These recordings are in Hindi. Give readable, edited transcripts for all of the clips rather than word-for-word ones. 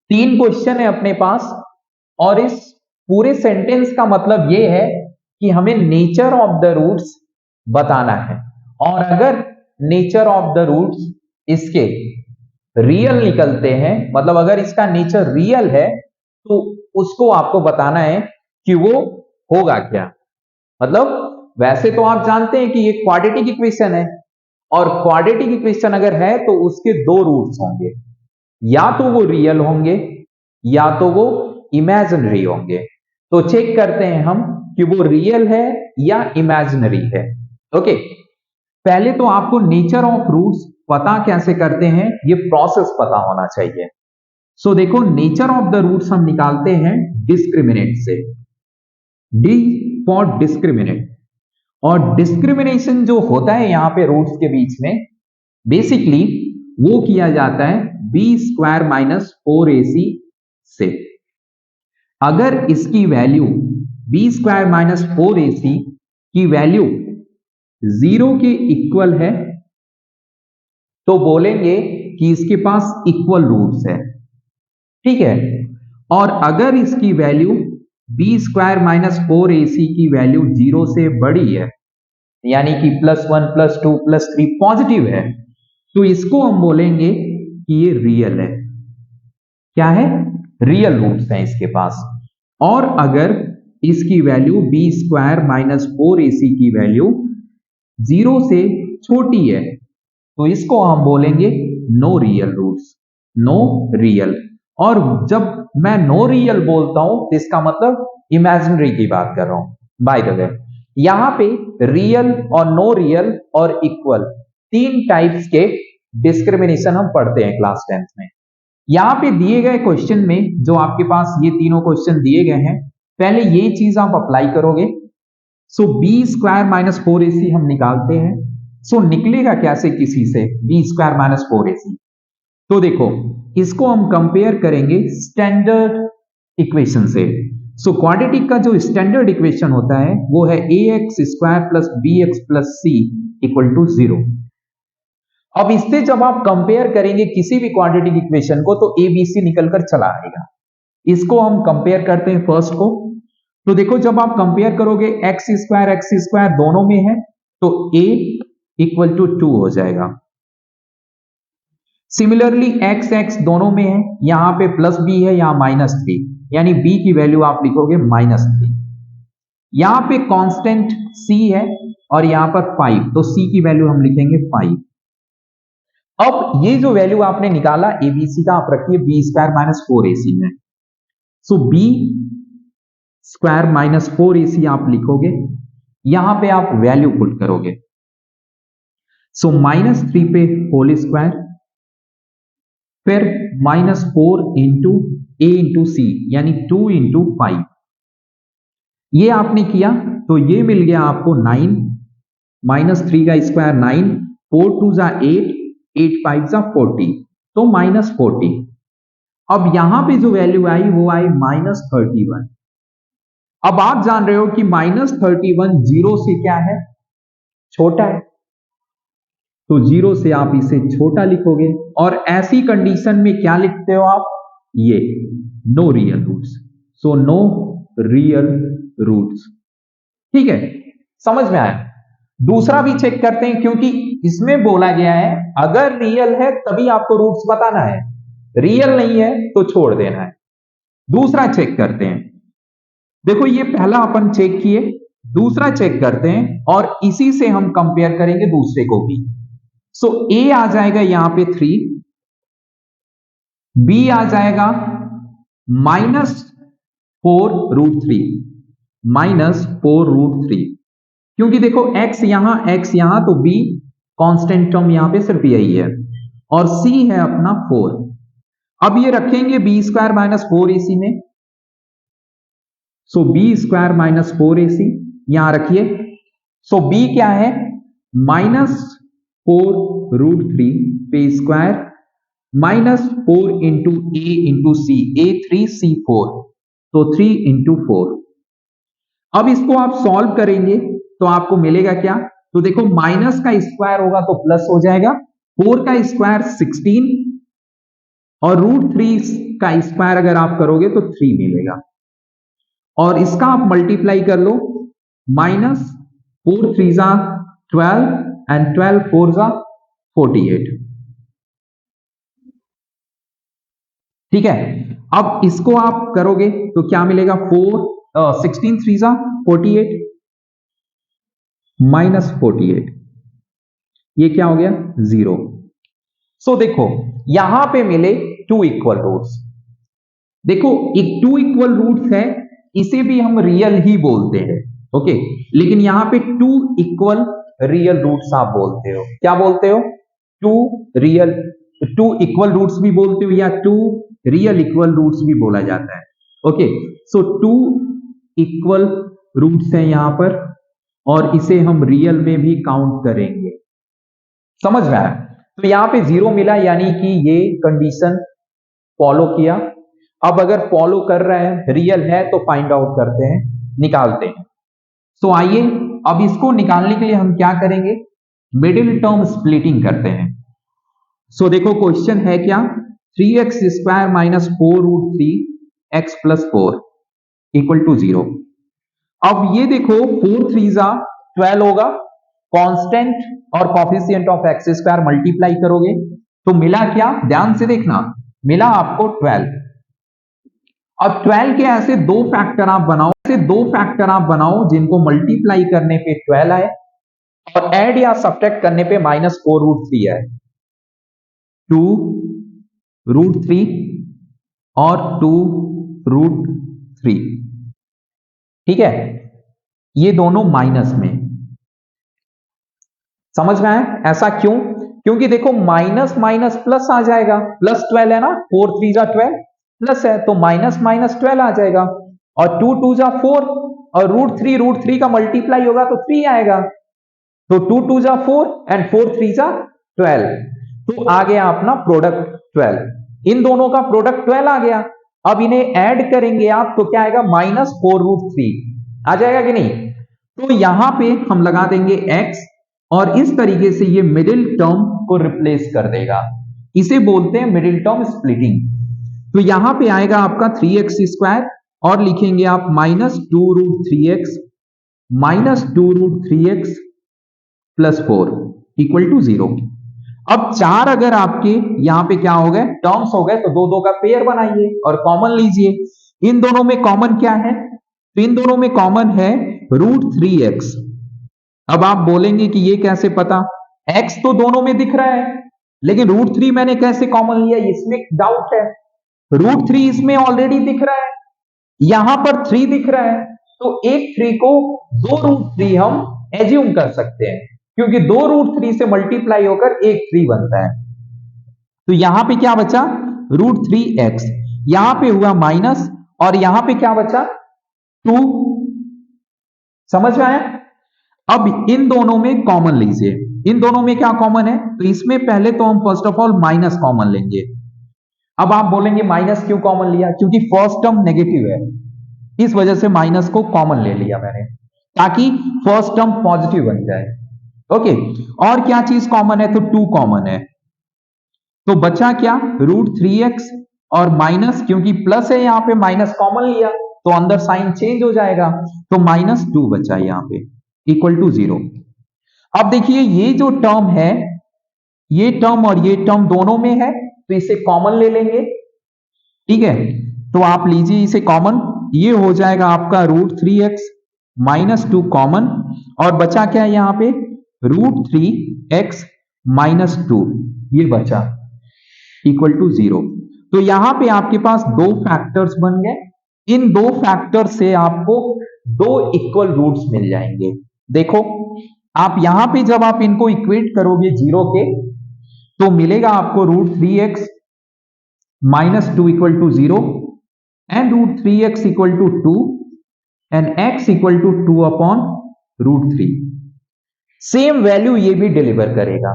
तीन क्वेश्चन है अपने पास और इस पूरे सेंटेंस का मतलब यह है कि हमें नेचर ऑफ द रूट्स बताना है। और अगर नेचर ऑफ द रूट्स इसके रियल निकलते हैं, मतलब अगर इसका नेचर रियल है तो उसको आपको बताना है कि वो होगा क्या। मतलब वैसे तो आप जानते हैं कि ये क्वाड्रेटिक इक्वेशन है और क्वाड्रेटिक इक्वेशन अगर है तो उसके दो रूट्स होंगे, या तो वो रियल होंगे या तो वो इमेजिनरी होंगे। तो चेक करते हैं हम कि वो रियल है या इमेजिनरी है। ओके, पहले तो आपको नेचर ऑफ रूट्स पता कैसे करते हैं ये प्रोसेस पता होना चाहिए। सो देखो, नेचर ऑफ द रूट्स हम निकालते हैं डिस्क्रिमिनेट से, डी फॉर डिस्क्रिमिनेट। और डिस्क्रिमिनेशन जो होता है यहां पे रूट्स के बीच में, बेसिकली वो किया जाता है बी स्क्वायर माइनस 4ac से। अगर इसकी value B square minus 4ac की वैल्यू 0 के इक्वल है तो बोलेंगे कि इसके पास इक्वल रूट्स है। ठीक है, और अगर इसकी value B square minus 4ac की वैल्यू 0 से बड़ी है, यानी कि +1 +2 +3 पॉजिटिव है, तो इसको हम बोलेंगे कि ये रियल है। क्या है? रियल रूट्स हैं इसके पास। और अगर इसकी value B square minus 4ac की वैल्यू 0 से छोटी है तो इसको हम बोलेंगे no real roots, no real. और जब मैं नो रियल बोलता हूं तो इसका मतलब इमेजिनरी की बात कर रहा हूं। बाय द वे, यहां पे रियल और नो रियल और इक्वल तीन टाइप्स के डिस्क्रिमिनेशन हम पढ़ते हैं क्लास 10th में। यहां पे दिए गए क्वेश्चन में जो आपके पास ये तीनों क्वेश्चन दिए गए हैं, पहले ये चीज आप अप्लाई करोगे। सो बी स्क्वायर माइनस 4ac हम निकालते हैं। सो निकलेगा कैसे किसी से बी स्क्वायर माइनस 4ac? तो देखो, इसको हम कंपेयर करेंगे स्टैंडर्ड इक्वेशन से। सो क्वाड्रेटिक का जो स्टैंडर्ड इक्वेशन होता है वो है ax square plus bx plus c equal to 0। अब इससे जब आप कंपेयर करेंगे किसी भी क्वाड्रेटिक इक्वेशन को तो ए बी सी निकलकर चला आएगा। इसको हम कंपेयर करते हैं फर्स्ट को। तो देखो, जब आप कंपेयर करोगे एक्स स्क्वायर दोनों में है तो a इक्वल टू 2 हो जाएगा। सिमिलरली एक्स एक्स दोनों में है, यहां पे प्लस b है, यहां -3, यानी b की वैल्यू आप लिखोगे -3। यहां पे कांस्टेंट c है और यहां पर 5, तो c की वैल्यू हम लिखेंगे 5। अब ये जो वैल्यू आपने निकाला एबीसी का, आप रखिए बी स्क्वायर माइनस 4ac में। सो बी स्क्वायर माइनस 4ac आप लिखोगे, यहां पे आप वैल्यू पुट करोगे। सो -3 पे होल स्क्वायर, फिर -4 इंटू a इंटू सी, यानी 2 इंटू 5। ये आपने किया तो ये मिल गया आपको 9, -3 का स्क्वायर 9, 4 2 जा 8, 8 5 जा 40, तो -40। अब यहां पे जो वैल्यू आई वो आई -31। अब आप जान रहे हो कि -31 0 से क्या है? छोटा है, तो 0 से आप इसे छोटा लिखोगे। और ऐसी कंडीशन में क्या लिखते हो आप? ये no real roots. So no real roots. ठीक है, समझ में आया? दूसरा भी चेक करते हैं, क्योंकि इसमें बोला गया है अगर रियल है तभी आपको रूट्स बताना है, रियल नहीं है तो छोड़ देना है। दूसरा चेक करते हैं। देखो, ये पहला अपन चेक किए, दूसरा चेक करते हैं और इसी से हम कंपेयर करेंगे दूसरे को भी। सो ए आ जाएगा यहां पे 3, बी आ जाएगा -4√3, -4√3। क्योंकि देखो x यहां तो b कांस्टेंट टर्म यहां पे सिर्फ यही है और c है अपना 4। अब ये रखेंगे बी स्क्वायर माइनस 4ac में। सो बी स्क्वायर माइनस 4ac यहां रखिए। सो b क्या है? -4√3 पे square -4 into a into c, a3 c4, तो 3 इंटू 4। अब इसको आप सॉल्व करेंगे तो आपको मिलेगा क्या? तो देखो, माइनस का स्क्वायर होगा तो प्लस हो जाएगा, 4 का स्क्वायर 16 और √3 का स्क्वायर अगर आप करोगे तो 3 मिलेगा, और इसका आप मल्टीप्लाई कर लो, -4 3 जा 12 एंड 12 4 जा 48। ठीक है, अब इसको आप करोगे तो क्या मिलेगा, 16 3 जा 48 -48, ये क्या हो गया 0। सो देखो यहां पे मिले 2 इक्वल रूट्स। देखो एक 2 इक्वल रूट्स है, इसे भी हम रियल ही बोलते हैं, ओके, लेकिन यहां पे 2 इक्वल रियल रूट्स आप बोलते हो, क्या बोलते हो, 2 इक्वल रूट्स भी बोलते हो या 2 रियल इक्वल रूट्स भी बोला जाता है। ओके, सो 2 इक्वल रूट्स हैं यहां पर, और इसे हम रियल में भी काउंट करेंगे, समझ में आया। तो यहां पे 0 मिला, यानी कि ये कंडीशन फॉलो किया। अब अगर फॉलो कर रहे हैं, रियल है, तो फाइंड आउट करते हैं, निकालते हैं। सो आइए अब इसको निकालने के लिए हम क्या करेंगे, मिडिल टर्म स्प्लिटिंग करते हैं। सो देखो क्वेश्चन है क्या, 3x square minus 4√3x plus 4 equal to 0। अब ये देखो 4 3 जा 12 होगा, कांस्टेंट और coefficient of x square multiply करोगे तो मिला क्या, ध्यान से देखना, मिला आपको 12। अब 12 के ऐसे दो फैक्टर आप बनाओ जिनको मल्टीप्लाई करने पे 12 आए और ऐड या सब्ट्रैक्ट करने पे -4√3 आए। 2√3 और 2√3, ठीक है, ये दोनों माइनस में, समझ में आया, ऐसा क्यों, क्योंकि देखो माइनस माइनस प्लस आ जाएगा, +12 है ना, 4 3 जा 12 प्लस है तो माइनस माइनस 12 आ जाएगा, और 2 2 जा 4 और √3 का मल्टीप्लाई होगा तो 3 आएगा, तो 2 2 जा 4 एंड 4 3 जा 12, तो आ गया अपना प्रोडक्ट 12, इन दोनों का प्रोडक्ट 12 आ गया। अब इन्हें ऐड करेंगे आप तो क्या आएगा, -4√3 आ जाएगा कि नहीं। तो यहां पे हम लगा देंगे x, और इस तरीके से ये मिडिल टर्म को रिप्लेस कर देगा, इसे बोलते हैं मिडिल टर्म स्प्लिटिंग। तो यहां पे आएगा आपका 3x स्क्वायर, और लिखेंगे आप -2√3x -2√3x plus 4 equal to 0। अब 4 अगर आपके यहां पे क्या हो गए, टर्म्स हो गए, तो दो दो का पेयर बनाइए और कॉमन लीजिए। इन दोनों में कॉमन क्या है, तो इन दोनों में कॉमन है √3x। अब आप बोलेंगे कि ये कैसे पता, x तो दोनों में दिख रहा है, लेकिन √3 मैंने कैसे कॉमन लिया, इसमें डाउट है। √3 इसमें ऑलरेडी दिख रहा है, यहां पर 3 दिख रहा है, तो एक 3 को 2√3 हम एज्यूम कर सकते हैं, क्योंकि 2√3 से मल्टीप्लाई होकर एक 3 बनता है। तो यहां पे क्या बचा, √3x, यहां पे हुआ माइनस, और यहां पे क्या बचा 2, समझ में आया। अब इन दोनों में कॉमन लीजिए, इन दोनों में क्या कॉमन है, तो इसमें पहले तो हम first of all minus common लेंगे। अब आप बोलेंगे माइनस क्यों कॉमन लिया, क्योंकि फर्स्ट टर्म नेगेटिव है, इस वजह से माइनस को कॉमन ले लिया मैंने, ताकि फर्स्ट टर्म पॉजिटिव बन जाए। ओके, और क्या चीज कॉमन है, तो 2 कॉमन है, तो बचा क्या √3x, और माइनस, क्योंकि प्लस है यहां पे माइनस कॉमन लिया तो अंदर साइन चेंज हो जाएगा, तो -2 बचा यहां पे इक्वल टू 0। अब देखिए ये जो टर्म है, ये टर्म और ये टर्म दोनों में है, तो इसे कॉमन ले लेंगे, ठीक है, तो आप लीजिए इसे कॉमन, ये हो जाएगा आपका √3x -2 कॉमन, और बचा क्या है यहां पे √3x -2, ये बचा इक्वल टू 0। तो यहां पे आपके पास दो फैक्टर्स बन गए, इन दो फैक्टर से आपको दो इक्वल रूट्स मिल जाएंगे। देखो आप यहां पे जब आप इनको इक्वेट करोगे 0 के, तो मिलेगा आपको √3x -2 equal to 0 and √3x equal to 2 and x equal to 2/√3। Same value ये भी डिलीवर करेगा,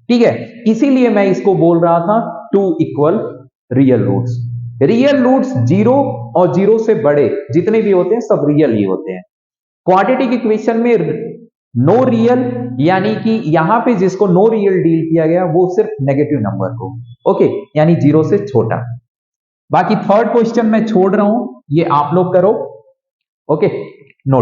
ठीक है, इसीलिए मैं इसको बोल रहा था 2 equal real roots. Real roots 0 और 0 से बड़े जितने भी होते हैं सब रियल ही होते हैं। क्वाड्रेटिक इक्वेशन में नो रियल यानी कि यहां पे जिसको नो रियल डील किया गया वो सिर्फ नेगेटिव नंबर को, ओके, यानी 0 से छोटा। बाकी थर्ड क्वेश्चन मैं छोड़ रहा हूं, ये आप लोग करो, ओके।